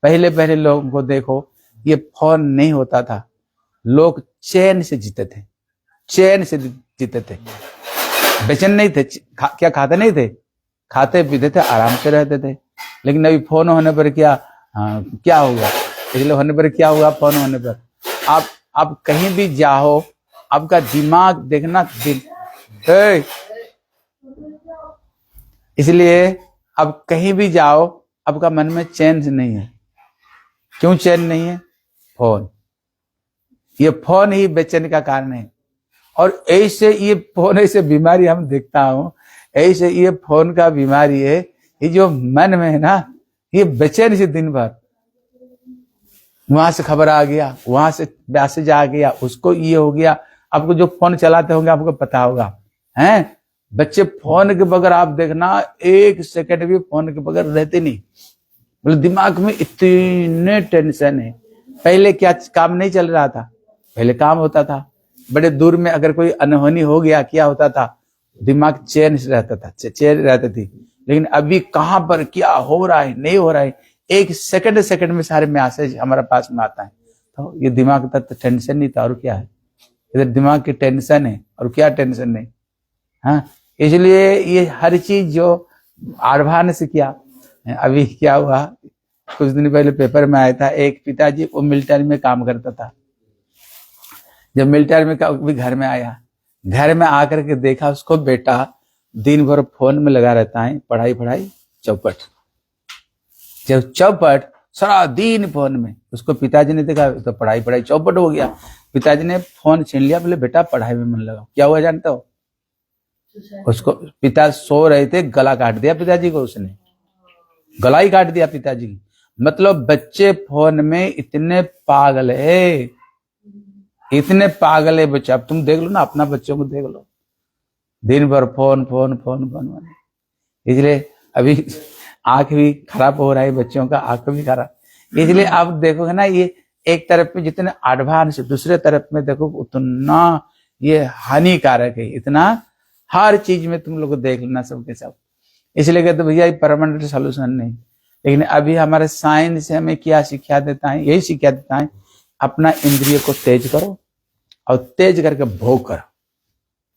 पहले लोगों को देखो, ये फोन नहीं होता था, लोग चैन से जीते थे, बेचैन नहीं थे। क्या खाते नहीं थे, खाते पीते थे, आराम से रहते थे। लेकिन अभी फोन होने पर क्या होगा, इसलिए होने पर क्या हुआ, फोन होने पर आप कहीं भी जाओ, आपका दिमाग देखना इसलिए अब कहीं भी जाओ आपका मन में चैन नहीं है। क्यों चैन नहीं है? फोन, ये फोन ही बेचैन का कारण है। और ऐसे ये फोन ऐसे बीमारी हम देखता हूं, ऐसे ये फोन का बीमारी है, ये जो मन में है ना, ये बेचैन से दिन भर, वहां से खबर आ गया, वहां से मैसेज आ गया, उसको ये हो गया। आपको जो फोन चलाते होंगे आपको पता होगा, हैं, बच्चे फोन के बगैर आप देखना 1 सेकंड भी फोन के बगैर रहते नहीं। बोले दिमाग में इतने टेंशन है। पहले क्या काम नहीं चल रहा था, पहले काम होता था, बड़े दूर में अगर कोई अनहोनी हो गया क्या होता था, दिमाग चैन से रहता था, चैन रहती थी। लेकिन अभी कहां पर क्या हो रहा है नहीं हो रहा है, एक सेकंड में सारे मैसेज हमारे पास में आता है। तो ये दिमाग का तो टेंशन नहीं था, और क्या है, इधर दिमाग की टेंशन है और क्या टेंशन नहीं। हाँ, इसलिए ये हर चीज जो आह्वान से किया। अभी क्या हुआ, कुछ दिन पहले पेपर में आया था, एक पिताजी वो मिलिट्री में काम करता था। जब मिलिट्री में भी घर में आया, घर में आकर के देखा उसको बेटा दिन भर फोन में लगा रहता है, पढ़ाई चौपट, जब चौपट सारा दिन फोन में। उसको पिताजी ने देखा तो पढ़ाई चौपट हो गया। पिताजी ने फोन छीन लिया, बोले बेटा पढ़ाई में मन लगाओ। क्या हुआ जानते हो, उसको पिता सो रहे थे, गला काट दिया पिताजी को, उसने गला ही काट दिया पिताजी की। मतलब बच्चे फोन में इतने पागल है, इतने पागल है बच्चे। अब तुम देख लो ना, अपना बच्चों को देख लो, दिन भर फोन फोन फोन फोन। इसलिए अभी आंख भी खराब हो रहा है बच्चों का, आंख भी खराब। इसलिए आप देखोगे ना, ये एक तरफ में जितने एडवांस, दूसरे तरफ में देखो उतना ये हानिकारक है, इतना हर चीज में तुम लोग देख लेना सबके सब। इसलिए कहते भैया ये परमानेंट सोल्यूशन नहीं। लेकिन अभी हमारे साइंस से हमें क्या शिक्षा देता है, यही शिक्षा देता है अपना इंद्रिय को तेज करो और तेज करके भोग करो,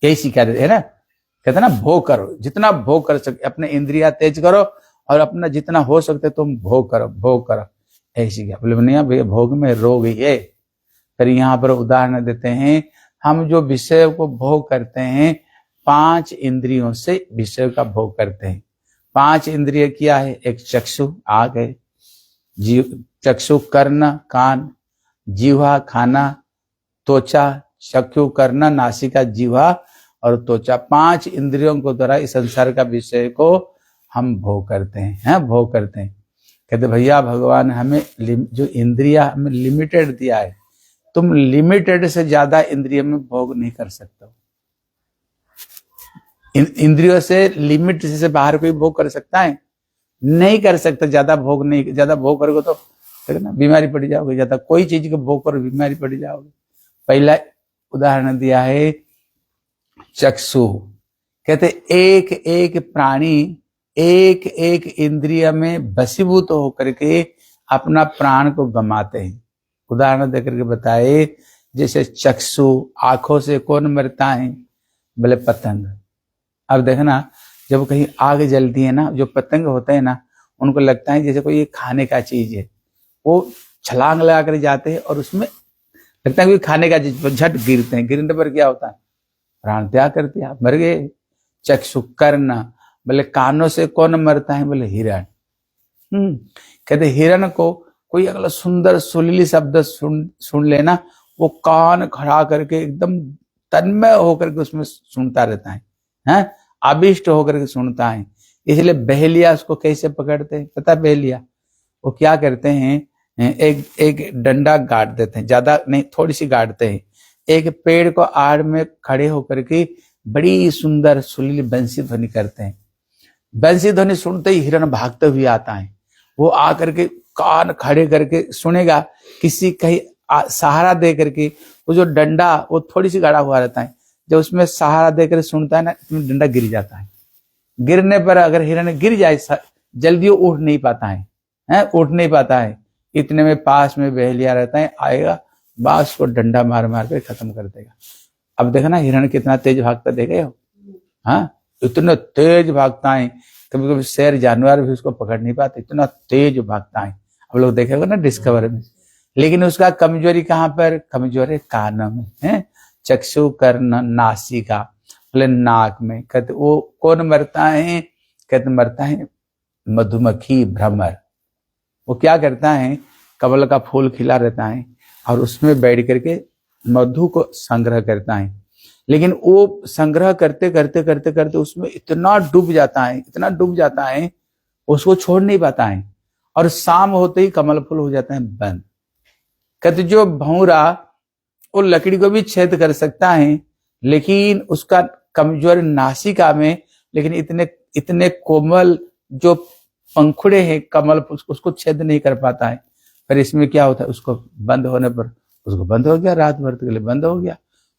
यही शिक्षा देते है ना। कहते ना भोग करो, जितना भोग कर सके अपने इंद्रिया तेज करो और अपना जितना हो सकते तुम भोग करो, ऐसी क्या। बोले नहीं भैया भोग में रोग ही है। फिर यहाँ पर उदाहरण देते हैं, हम जो विषय को भोग करते हैं 5 इंद्रियों से विषय का भोग करते हैं। 5 इंद्रिय क्या है, एक चक्षु आँख है, चक्षु कर्ण कान, जीवा खाना, त्वचा चक्षु कर्ण नासिका जीवा और त्वचा। 5 इंद्रियों को द्वारा इस संसार का विषय को हम भोग करते हैं, भोग करते हैं। कहते भैया भगवान हमें जो इंद्रिया हमें लिमिटेड दिया है, तुम लिमिटेड से ज्यादा इंद्रिय में भोग नहीं कर सकते। इंद्रियों से लिमिट से बाहर कोई भोग कर सकता है, नहीं कर सकता। ज्यादा भोग नहीं, ज्यादा भोग करोगे तो ना बीमारी पड़ जाओगे, ज्यादा कोई चीज को भोग करो बीमारी पड़ जाओगे। पहला उदाहरण दिया है चक्षु। कहते एक एक प्राणी एक एक इंद्रिय में बसीभूत होकर के अपना प्राण को गमाते हैं। उदाहरण देकर के बताए, जैसे चक्षु आंखों से कौन मरता है, बोले पतंग। अब देखना जब कहीं आग जलती है ना, जो पतंग होते हैं ना उनको लगता है जैसे कोई ये खाने का चीज है, वो छलांग लगा कर जाते हैं और उसमें लगता है कोई खाने का चीज, झट गिरते हैं। गिरने पर क्या होता है, प्राण त्याग करते हैं, मर गए। चक्षु कर्ण, बोले कानों से कौन मरता है, बोले हिरण। कहते हिरण को कोई अगला सुंदर सुरीली शब्द सुन लेना, वो कान खड़ा करके एकदम तन्मय होकर के उसमें सुनता रहता है, आविष्ट होकर के सुनता है। इसलिए बहेलिया उसको कैसे पकड़ते हैं पता, बहेलिया वो क्या करते हैं, एक डंडा गाड़ देते हैं, ज्यादा नहीं थोड़ी सी गाड़ते हैं, एक पेड़ को आड़ में खड़े होकर के बड़ी सुंदर सुरीली बंसी ध्वनि करते हैं। बंसी ध्वनि सुनते ही हिरण भागते हुए आता है, वो आकर के कान खड़े करके सुनेगा, किसी कहीं सहारा दे करके। वो जो डंडा वो थोड़ी सी गाड़ा हुआ रहता है, जब उसमें सहारा देकर सुनता है ना, डंडा गिर जाता है। गिरने पर अगर हिरण गिर जाए जल्दी वो उठ नहीं पाता है, उठ नहीं पाता है। इतने में पास में बहेलिया रहता है, आएगा बांस को डंडा मार मार कर खत्म कर देगा। अब देखो ना हिरण कितना तेज भागता, देखे हो, इतना तेज भागता है, कभी कभी शेर जानवर भी उसको पकड़ नहीं पाते, इतना तेज भागता है। अब लोग देखेगा ना डिस्कवर में। लेकिन उसका कमजोरी कहाँ पर, कमजोरी कानों में है, चक्षु कर्ण नासिका, बोले नाक में। कहते वो कौन मरता है, कहते मरता है मधुमक्खी भ्रमर। वो क्या करता है, कमल का फूल खिला रहता है और उसमें बैठ करके मधु को संग्रह करता है। लेकिन वो संग्रह करते करते करते करते उसमें इतना डूब जाता है उसको छोड़ नहीं पाता है, और शाम होते ही कमल फूल हो जाता है बंद। कहते जो भौरा वो लकड़ी को भी छेद कर सकता है, लेकिन उसका कमजोर नासिका में, लेकिन इतने कोमल जो पंखुड़े हैं कमल, उसको छेद नहीं कर पाता है। फिर इसमें क्या होता है, उसको बंद होने पर उसको बंद हो गया, रात भर के लिए बंद हो गया।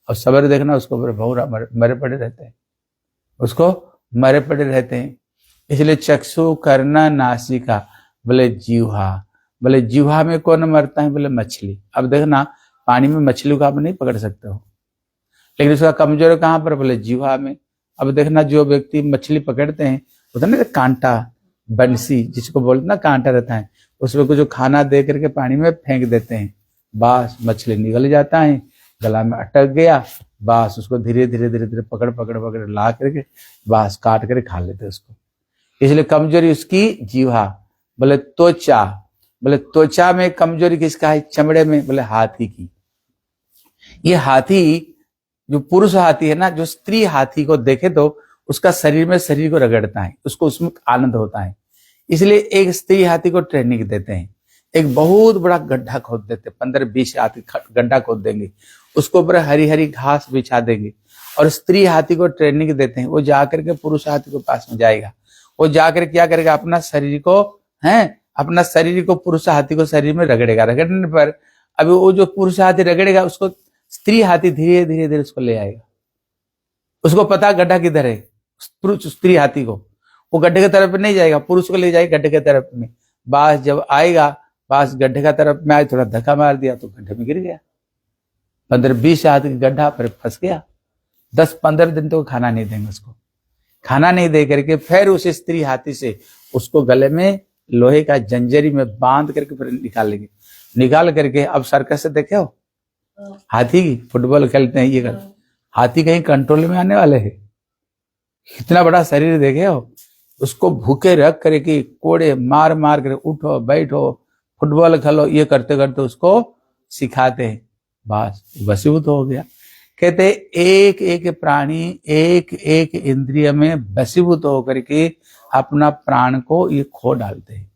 और सवेरे देखना उसको भौरा मरे पड़े रहते हैं, उसको मरे पड़े रहते हैं। इसलिए चक्षु, कर्ण, नासिका, बोले जीवा। बोले जीवा में कौन मरता है, बोले मछली। अब देखना पानी में मछली को आप नहीं पकड़ सकते हो, लेकिन उसका कमजोर कहाँ पर, बोले जीवा में। अब देखना जो व्यक्ति मछली पकड़ते हैं, होता ना कांटा, बंसी जिसको बोलते ना कांटा रहता है, उसमें कुछ खाना दे करके पानी में फेंक देते हैं, बस मछली निकल जाता है, गला में अटक गया, बस उसको धीरे धीरे धीरे धीरे पकड़ पकड़ पकड़ ला करके बस काट करके खा लेते उसको। इसलिए कमजोरी उसकी जीवा। बोले त्वचा, बोले त्वचा में कमजोरी किसका है, चमड़े में, बोले हाथी की। ये हाथी जो पुरुष हाथी है ना, जो स्त्री हाथी को देखे तो उसका शरीर में शरीर को रगड़ता है, उसको उसमें आनंद होता है। इसलिए एक स्त्री हाथी को ट्रेनिंग देते हैं, एक बहुत बड़ा गड्ढा खोद देते, 15-20 हाथी गड्ढा खोद देंगे, उसको ऊपर हरी हरी घास बिछा देंगे और स्त्री हाथी को ट्रेनिंग देते हैं। वो जाकर के पुरुष हाथी के पास में जाएगा, वो जाकर क्या करेगा, अपना शरीर को अपना शरीर को पुरुष हाथी को शरीर में रगड़ेगा। रगड़ने पर अभी वो जो पुरुष हाथी रगड़ेगा उसको स्त्री हाथी धीरे धीरे धीरे उसको ले आएगा। उसको पता गड्ढा किधर है, पुरुष स्त्री हाथी को वो गड्ढे की तरफ नहीं जाएगा, पुरुष को ले जाएगा गड्ढे की तरफ में। बास जब आएगा, बास गड्ढे का तरफ में आए, थोड़ा धक्का मार दिया तो गड्ढे में गिर गया। 15-20 हाथ की गड्ढा पर फंस गया। 10-15 दिन तो खाना नहीं देंगे उसको। खाना नहीं दे करके फिर उस स्त्री हाथी से उसको गले में लोहे का जंजरी में बांध करके फिर निकालेंगे। निकाल करके अब सर्कस से देखे हो, हाथी फुटबॉल खेलते हैं ये कर, हाथी कहीं कंट्रोल में आने वाले है? इतना बड़ा शरीर देखे हो, उसको भूखे रख करके कोड़े मार मार कर उठो बैठो फुटबॉल खेलो, ये करते करते उसको सिखाते हैं, बस वशीभूत हो गया। कहते एक एक प्राणी एक एक इंद्रिय में वशीभूत होकर के अपना प्राण को ये खो डालते हैं।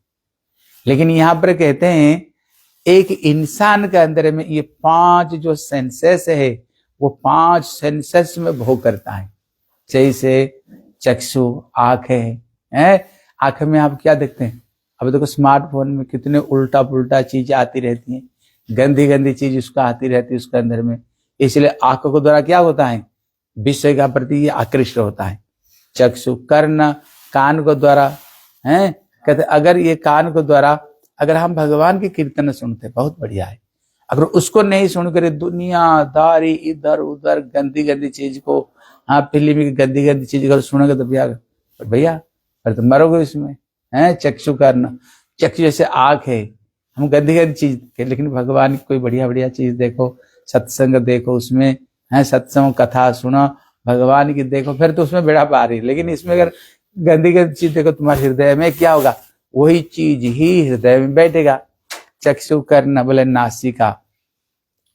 लेकिन यहाँ पर कहते हैं एक इंसान के अंदर में ये 5 जो सेंसेस है, वो 5 सेंसेस में भोग करता है। जैसे चक्षु, आंखें, आंखें में आप क्या देखते हैं, अब देखो स्मार्टफोन में कितने उल्टा पुल्टा चीज आती रहती है, गंदी गंदी चीज उसका आती रहती है उसके अंदर में। इसलिए आंखों के द्वारा क्या होता है, विषय का प्रति ये आकृष्ट होता है। चक्षु, कर्ण, कान को द्वारा कहते अगर ये कान को द्वारा अगर हम भगवान की कीर्तन सुनते बहुत बढ़िया है, अगर उसको नहीं सुनकर दुनियादारी इधर उधर गंदी गंदी चीज को, फिल्म की गंदी गंदी चीज अगर सुनोगे तो भैया फिर तो मरोगे इसमें। चक्षु कर्ण, चक्षु जैसे आंख है, हम गंदी गंदी चीज, लेकिन भगवान की कोई बढ़िया बढ़िया चीज देखो, सत्संग देखो, उसमें सत्संग कथा सुनो, भगवान की देखो, फिर तो उसमें बेड़ा पार ही। लेकिन इसमें अगर गंदी गंदी चीज देखो, तुम्हारे हृदय में क्या होगा, वही चीज ही हृदय में बैठेगा। चक्षु कर्ण, बोले नासिका,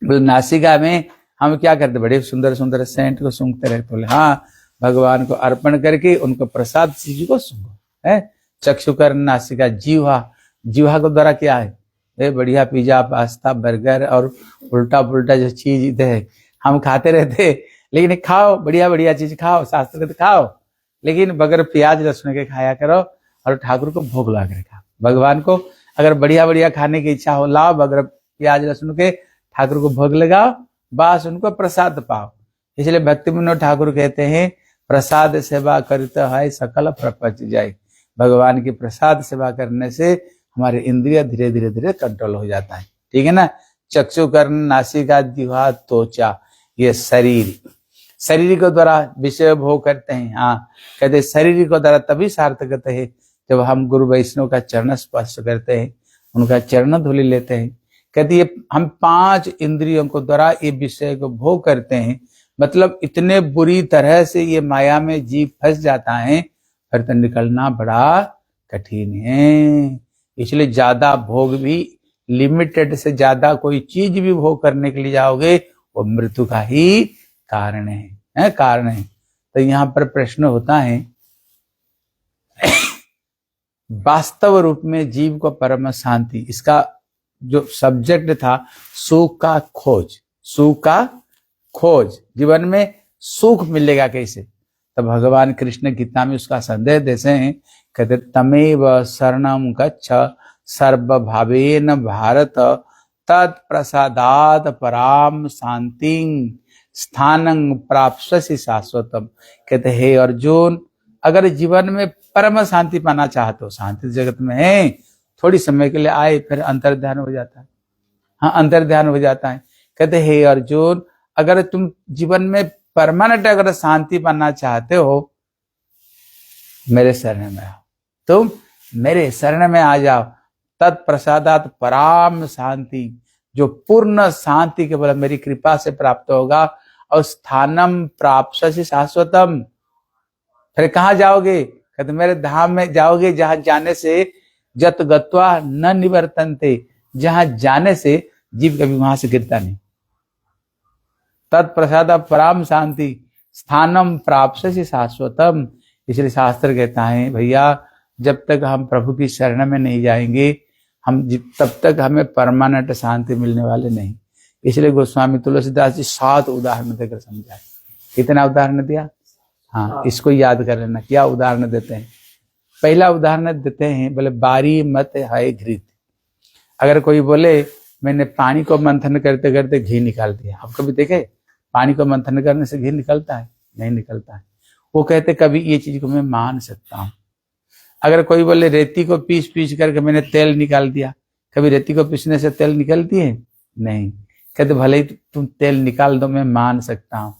बोले नासिका में हम क्या करते, बड़े सुंदर सुंदर सेंट को सूंघते रहते, बोले भगवान को अर्पण करके उनको प्रसाद चीज को सूंघो। चक्षु कर्ण नासिका, जीवा, जीवा के द्वारा क्या है, बढ़िया पिज्जा पास्ता बर्गर और उल्टा पुल्टा जो चीज है हम खाते रहते, लेकिन खाओ बढ़िया बढ़िया चीज खाओ, शास्त्र के खाओ, लेकिन बगैर प्याज लहसुन के खाया करो और ठाकुर को भोग ला कर खाओ। भगवान को अगर बढ़िया बढ़िया खाने की इच्छा हो, लाओ बगैर प्याज लहसुन के ठाकुर को भोग लगाओ, बस उनको प्रसाद पाओ। इसलिए भक्ति विनोद ठाकुर कहते हैं प्रसाद सेवा करते है सकल प्रपंच जाए। भगवान की प्रसाद सेवा करने से हमारे इंद्रिय धीरे धीरे धीरे कंट्रोल हो जाता है, ठीक है ना। चक्षु कर्ण नासिका जिह्वा त्वचा, ये शरीर के द्वारा विषय भोग करते हैं। कहते शरीर के द्वारा तभी सार्थक है जब हम गुरु वैष्णव का चरण स्पर्श करते हैं, उनका चरण धूलि लेते हैं। कहते ये हम 5 इंद्रियों को द्वारा ये विषय को भोग करते हैं, मतलब इतने बुरी तरह से ये माया में जीव फंस जाता है, फिर तो निकलना बड़ा कठिन है। इसलिए ज्यादा भोग भी, लिमिटेड से ज्यादा कोई चीज भी भोग करने के लिए जाओगे वो मृत्यु का ही कारण है, कारण है। तो यहाँ पर प्रश्न होता है वास्तव रूप में जीव को परम शांति, इसका जो सब्जेक्ट था सुख का खोज, सुख का खोज, जीवन में सुख मिलेगा कैसे, तो भगवान कृष्ण गीता में उसका संदेश देते हैं, कहते तमेव शरणं गच्छ सर्वभावेन भारत तत्प्रसादात् पराम शांतिं स्थानं प्राप्स्यसि शाश्वतम। कहते हे अर्जुन, अगर जीवन में परम शांति पाना चाहते हो, शांति जगत में है, थोड़ी समय के लिए आए फिर अंतर्ध्यान हो जाता है। हाँ, अंतर्ध्यान हो जाता है। कहते हे अर्जुन, अगर तुम जीवन में परमानेंट अगर शांति पाना चाहते हो, मेरे शरण में आओ, तुम मेरे शरण में आ जाओ। तत्प्रसादात् पराम शांति, जो पूर्ण शांति केवल मेरी कृपा से प्राप्त होगा, और स्थानम प्राप्स्यसि शाश्वतम, फिर कहाँ जाओगे? कहते मेरे धाम में जाओगे, जहां जाने से जत गत्वा न निवर्तन्ते, जहां जाने से जीव कभी वहां से गिरता नहीं। तत्प्रसादात् पराम शांति स्थानम प्राप्स्यसि शाश्वतम। इसलिए शास्त्र कहता है भैया, जब तक हम प्रभु की शरण में नहीं जाएंगे, तब तक हमें परमानेंट शांति मिलने वाले नहीं। इसलिए गोस्वामी तुलसीदास जी 7 उदाहरण देकर समझाए। कितना उदाहरण दिया? हाँ, इसको याद कर लेना। क्या उदाहरण देते हैं? पहला उदाहरण देते हैं, बोले बारी मत है घृत। अगर कोई बोले मैंने पानी को मंथन करते करते घी निकाल दिया, आप कभी देखे पानी को मंथन करने से घी निकलता है? नहीं निकलता है। वो कहते कभी ये चीज को मैं मान सकता हूं। अगर कोई बोले रेती को पीस पीस करके मैंने तेल निकाल दिया, कभी रेती को पीसने से तेल निकलती है? नहीं। कहते भले ही तुम तेल निकाल दो, मैं मान सकता हूं।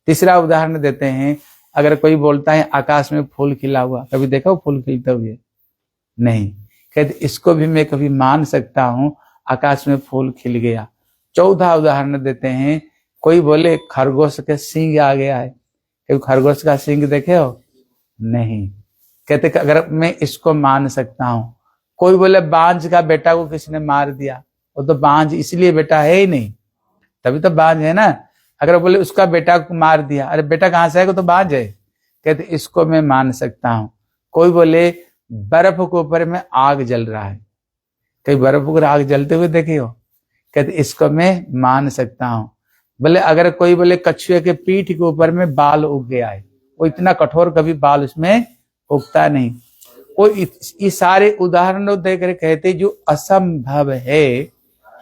तीसरा उदाहरण देते हैं, अगर कोई बोलता है आकाश में फूल खिला हुआ, कभी देखा हो फूल खिलते हुए? नहीं। कहते इसको भी मैं कभी मान सकता हूं, आकाश में फूल खिल गया। चौथा उदाहरण देते हैं, कोई बोले खरगोश के सींग आ गया है, कभी खरगोश का सींग देखे हो? नहीं। कहते अगर मैं इसको मान सकता हूं। कोई बोले बांझ का बेटा को किसी ने मार दिया, वो तो बांझ इसलिए बेटा है ही नहीं, तभी तो बांझ है ना। अगर बोले उसका बेटा को मार दिया, अरे बेटा कहां से आएगा, तो बांझ है। कहते इसको मैं मान सकता हूं। कोई बोले बर्फ के ऊपर में आग जल रहा है, कहीं बर्फ के ऊपर आग जलते हुए देखे हो? कहते इसको मैं मान सकता हूं। बोले अगर कोई बोले कछुए के पीठ के ऊपर में बाल उग गया है, वो इतना कठोर कभी बाल उसमें उगता नहीं। वो ये सारे उदाहरण देकर कहते जो असंभव है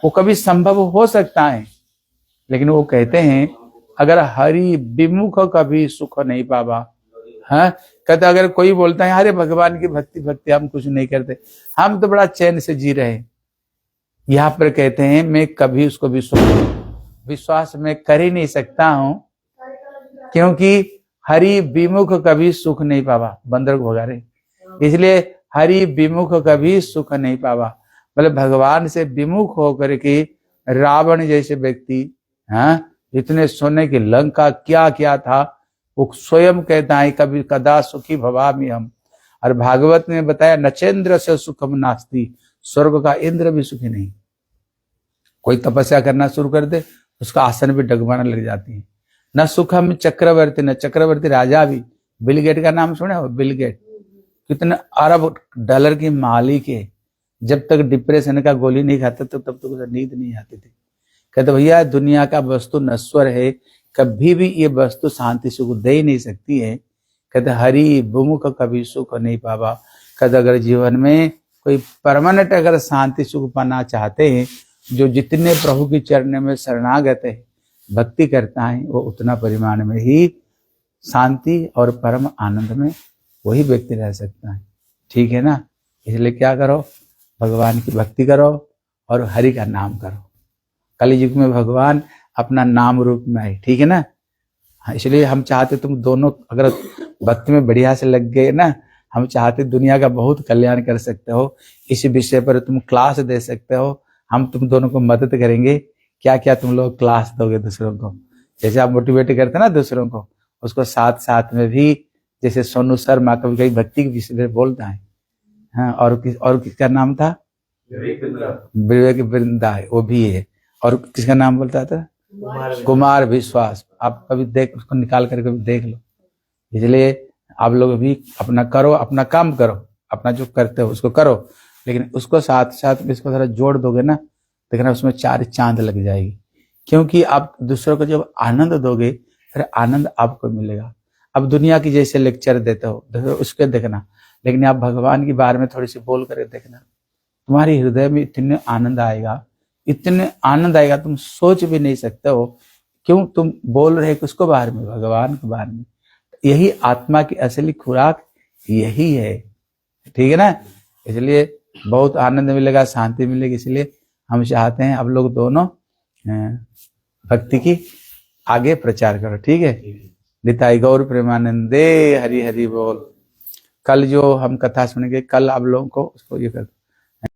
वो कभी संभव हो सकता है। लेकिन वो कहते हैं अगर हरि विमुख कभी सुख नहीं पावा। हाँ, कहते अगर कोई बोलता है अरे भगवान की भक्ति हम कुछ नहीं करते, हम तो बड़ा चैन से जी रहे, यहाँ पर कहते हैं मैं कभी उसको विश्वास में कर ही नहीं सकता हूं, क्योंकि हरि विमुख कभी सुख नहीं पावा। बंदर को भगा रहे, इसलिए हरि विमुख कभी सुख नहीं पावा। मतलब भगवान से विमुख होकर के रावण जैसे व्यक्ति, हाँ, इतने सोने की लंका क्या क्या था, वो स्वयं कहता है कभी कदा सुखी भवामि हम। और भागवत ने बताया नचेंद्र से सुखम नास्ति, स्वर्ग का इंद्र भी सुखी नहीं। कोई तपस्या करना शुरू कर दे, उसका आसन भी डगमगाने लग जाती है। न सुखम चक्रवर्ती, न चक्रवर्ती राजा भी। बिल गेट का नाम सुने हो? बिल गेट कितने अरब डॉलर की मालिक है, जब तक डिप्रेशन का गोली नहीं खाता तब तक उसे नींद नहीं आती थी। कहते भैया दुनिया का वस्तु नश्वर है, कभी भी ये वस्तु शांति सुख दे ही नहीं सकती है। कहते हरि विमुख कभी सुख नहीं पावा। कहते अगर जीवन में कोई परमानेंट अगर शांति सुख पाना चाहते हैं, जो जितने प्रभु की चरण में शरणागत है, भक्ति करता है, वो उतना परिमाण में ही शांति और परम आनंद में वही व्यक्ति रह सकता है। ठीक है ना? इसलिए क्या करो, भगवान की भक्ति करो और हरि का नाम करो। कलि युग में भगवान अपना नाम रूप में आए, ठीक है ना? हाँ, इसलिए हम चाहते तुम दोनों अगर भक्ति में बढ़िया से लग गए ना, हम चाहते दुनिया का बहुत कल्याण कर सकते हो। इस विषय पर तुम क्लास दे सकते हो, हम तुम दोनों को मदद करेंगे। क्या क्या तुम लोग क्लास दोगे दूसरों को? जैसे आप मोटिवेट करते ना दूसरों को, उसको साथ साथ में भी, जैसे सोनू शर्मा कभी कभी भक्ति के विषय में बोलता है। हाँ, और किसका नाम था? विवेक वृंदा, वो भी है। और किसका नाम बोलता था? कुमार विश्वास। आप कभी देख, उसको निकाल कर कभी देख लो। इसलिए आप लोग भी अपना करो, अपना काम करो, अपना जो करते हो उसको करो, लेकिन उसको साथ साथ में इसको थोड़ा जोड़ दोगे ना, देखना उसमें 4 चांद लग जाएगी। क्योंकि आप दूसरों को जब आनंद दोगे, फिर आनंद आपको मिलेगा। अब दुनिया की जैसे लेक्चर देते हो उसके देखना, लेकिन आप भगवान के बारे में थोड़ी सी बोल कर देखना, तुम्हारे हृदय में इतने आनंद आएगा, इतने आनंद आएगा, तुम सोच भी नहीं सकते हो। क्यों? तुम बोल रहे किसको बारे में? भगवान के बारे में। यही आत्मा की असली खुराक यही है, ठीक है ना। इसलिए बहुत आनंद मिलेगा, शांति मिलेगी। इसलिए हम चाहते हैं अब लोग दोनों भक्ति की आगे प्रचार करो, ठीक है। निताई गौर प्रेमानंदे, हरि हरि बोल। कल जो हम कथा सुनेंगे, कल आप लोगों को उसको ये कर